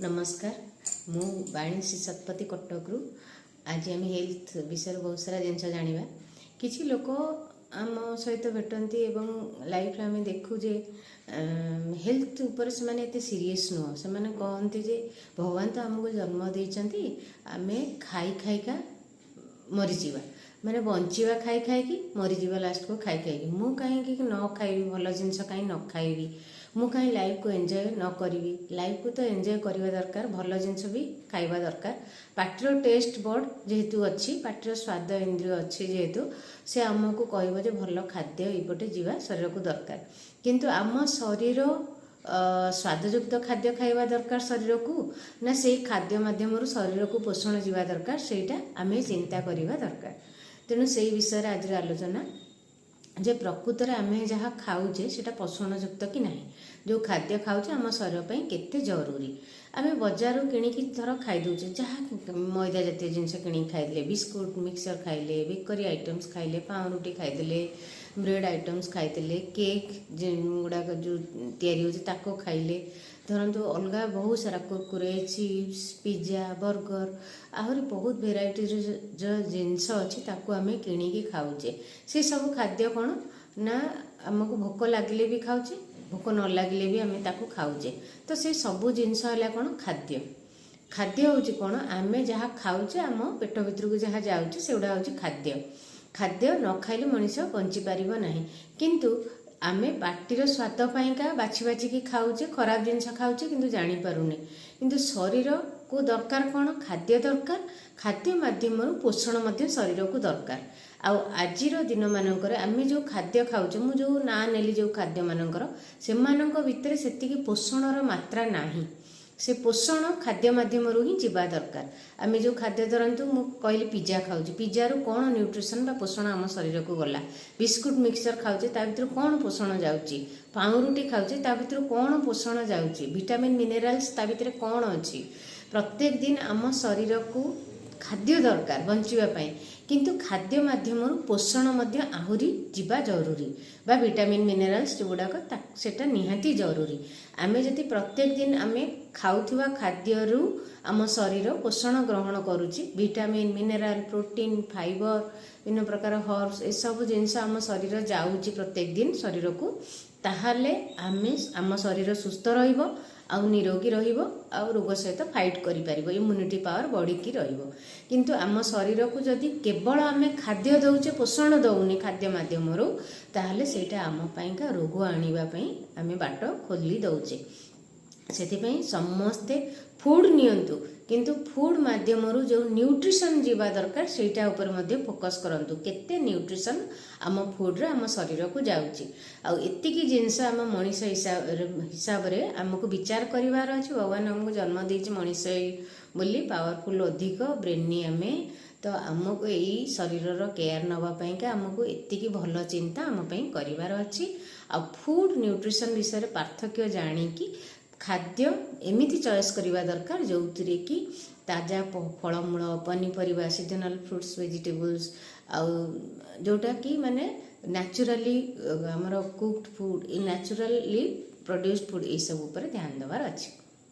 नमस्कार मु बाणीसी शतपथी कटकरू आज आम हेल्थ विषय बहुत सारा जिन जाना किसी लोक आम सहित भेटती एवं लाइफ आम देखु जे हेल्थ उपर से सीरीयस नुह से कहते जे भगवान तो आमको जन्म देती आम खाई खाइका मरीजा माने बंचा खाई खाई मरीजा लास्ट को खाई खाई मु कहीं न खाइबी भल जिनस कहीं न खाइबी मु कहीं लाइफ को एंजॉय न करी लाइफ को तो एंजॉय करवा दरकार भल जिनस भी खाइबा दरकार पाटर टेस्ट बर्ड जेहेतु अच्छी पाटर स्वाद इंद्रिय अच्छी जेहेतु से आमको कहब जे भल खाद्य यपटे जीवा शरीर को दरकार किंतु आम शरीर स्वादयुक्त खाद्य खाइबा दरकार शरीर को ना से खाद्य माध्यम शरीर को पोषण जीवा दरकार सेटा आम चिंता करवा दरकार तेणु से विषय आज आलोचना जे प्रकृत में आम जहाँ खाऊे से पोषणयुक्त कि ना जो खाद्य खाऊे आम शरीर पर केते जरूरी आम बजार किणिकी थर खाईदे जहाँ मैदा जातीय जिनस कि खाइले बिस्कुट मिक्सचर खाइले बेकरी आइटम्स खाइले पाउरुटी खाइदे ब्रेड आइटम्स खाइदे केक गुड़ाक जो या खाइले धरतु अलग बहुत सारा कुरकुरे चिप्स पिज्जा बर्गर आहरी बहुत भेराइटी जो जिनस अच्छी आम किणिकी खाऊे से सब खाद्य कौन ना आमको भोक लगिले भी खाऊे भोक न लगिले भी आम खाऊे तो से सबू जिनस है कौन खाद्य खाद्य हूँ कौन आम जहाँ खाऊे आम पेट भीतर को जहाँ जाऊे से गुड़ा हूँ खाद्य खाद्य न खाइले मनीष बंची पार ना किंतु आमे पार्टीर स्वाद पाइका बाछि बाछिकी खाऊे खराब जिनस खाऊे किंतु जानी पारुने किंतु शरीर को दरकार कौन खाद्य दरकार खाद्य माध्यम पोषण मध्य शरीर को दरकार आजिर दिन मानकर आमे जो खाद्य खाऊे मु जो ना नेली जो खाद्य मानकर से भितर सेतिकी पोषणर मात्रा नाही से पोषण खाद्य माध्यम ही जीवा दरकार आम जो खाद्य धरतु मु कहली पिज्जा खाऊे पिज्जा रू कौन न्यूट्रिशन बा पोषण आम शरीर को गला बिस्कुट मिक्सचर खाऊे ता भीतर कौन पोषण जाउची पाउरुटी खाऊे ता भीतर कौन पोषण जाउची विटामिन मिनरल्स ता भीतर कौन अच्छी प्रत्येक दिन आम शरीर को खाद्य दरकार बंचापी किंतु खाद्य माध्यम पोषण मध्य आहुरी जीवा जरूरी बा विटामिन मिनरल्स जो गुड़ाक सेटा निहाती जरूरी आमे जदि प्रत्येक दिन आमे खाउथिबा खाद्यरू आम शरीर पोषण ग्रहण करुची विटामिन मिनरल प्रोटीन फाइबर विभिन्न प्रकार हर्ब्स ए सब जिनस आम शरीर जाऊँगी प्रत्येक दिन शरीर को ताहाले आमे आम शरीर सुस्थ रहिबो आउ निरोगी रहिबो आउ रोग सहित फाइट करि परिबो इम्यूनिटी पावर बढ़िकी रहिबो किंतु आम शरीर को जदि केवल आमे खाद्य दउचे पोषण दउनी खाद्य माध्यम ताहले सेटा आम पाइका रोग आनिबा पई आमे बाट खोली दउचे सेथिपई समस्ते फूड नियंतु किंतु फूड माध्यम जो न्यूट्रिशन जीवा दरकार सेटा ऊपर मध्य फोकस करंतु केते न्यूट्रिशन आम फूड रे आम शरीर को जाउची आउ एतिकी जिनस आम मनीष हिसाब रे आमको विचार करिवार अछि भगवान हमको जन्म देछि मनीष बोली पावरफुल अधिक ब्रेनी आमे तो आमको यही शरीर केयर नवा पाइका आमको एतिकी भल चिंता आम पई करिवार अछि आ फूड न्यूट्रिशन विषय पार्थक्य जानिकी खाद्य एमिति चॉइस करवा दरकार जो कि ताजा फलमूल पनीपरिया सीजनल फ्रुट्स वेजिटेबल्स आउ जोटा कि माने नेचुरली आमर cooked food naturally produced food ये सब ऊपर ध्यान देवार अच्छी।